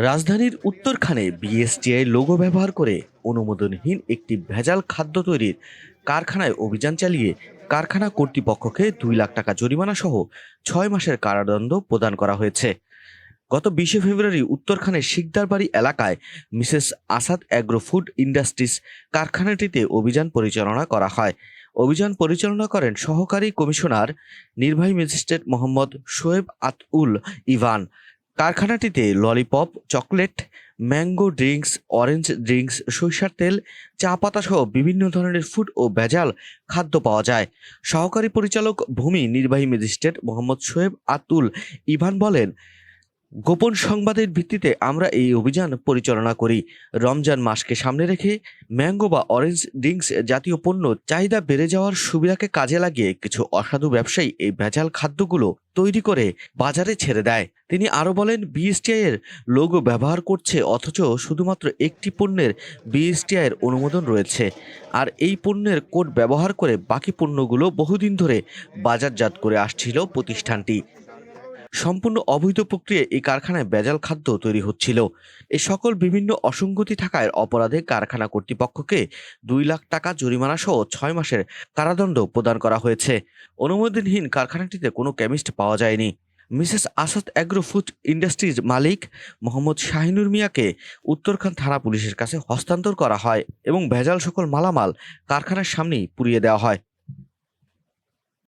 রাজধানীর উত্তরখানে BSTI logo ব্যবহার করে অনুমোদনহীন একটি ভেজাল খাদ্য তৈরির কারখানায় অভিযান চালিয়ে কারখানা কর্তৃপক্ষকে 2 লাখ টাকা জরিমানা সহ 6 মাসের কারাদণ্ড প্রদান করা হয়েছে। গত 20শে ফেব্রুয়ারি উত্তরখানের শিকদারবাড়ি এলাকায় Mrs Asad agro food industries কারখানাটিতে অভিযান পরিচালনা করা হয়। অভিযান পরিচালনা করেন সহকারী কমিশনার নির্বাহী ম্যাজিস্ট্রেট মোহাম্মদ শোয়েব আতউল ইভান। কারখানাটিতে lollipop, chocolate, mango drinks, orange drinks, সরিষার তেল, চা পাতা সহ বিভিন্ন ধরনের ফুড ও ভেজাল খাদ্য পাওয়া যায়। সহকারী পরিচালক ভূমি নির্বাহী ম্যাজিস্ট্রেট মোহাম্মদ শোয়েব আতুল ইভান বলেন, গোপন সংবাদের ভিত্তিতে আমরা এই অভিযান পরিচালনা করি। রমজান মাসকে সামনে রেখে ম্যাঙ্গো বা অরেঞ্জ ড্রিঙ্কস জাতীয় পণ্য চাহিদা বেড়ে যাওয়ার সুবিধাকে কাজে লাগিয়ে কিছু অসাধু ব্যবসায়ী এই ভেজাল খাদ্যগুলো তৈরি করে বাজারে ছেড়ে দেয়। তিনি আরও বলেন, বিএসটিআই এর লোগো ব্যবহার করছে অথচ শুধুমাত্র একটি পণ্যের বিএসটিআই এর অনুমোদন রয়েছে, আর এই পণ্যের কোড ব্যবহার করে বাকি পণ্যগুলো বহুদিন ধরে বাজারজাত করে আসছিল প্রতিষ্ঠানটি। সম্পূর্ণ অবৈধ প্রক্রিয়ায় এই কারখানায় ভেজাল খাদ্য তৈরি হচ্ছিল। এ সকল বিভিন্ন অসঙ্গতি থাকায় অপরাধে কারখানা কর্তৃপক্ষকে 2 লাখ টাকা জরিমানা সহ 6 মাসের কারাদণ্ড প্রদান করা হয়েছে। অনুমোদনহীন কারখানাটিতে কোনো কেমিস্ট পাওয়া যায়নি। Mrs Asad agro food industries মালিক মোহাম্মদ শাহিনুর মিয়াকে উত্তরখান থানা পুলিশের কাছে হস্তান্তর করা হয় এবং ভেজাল সকল মালামাল কারখানার সামনেই পুড়িয়ে দেওয়া হয়।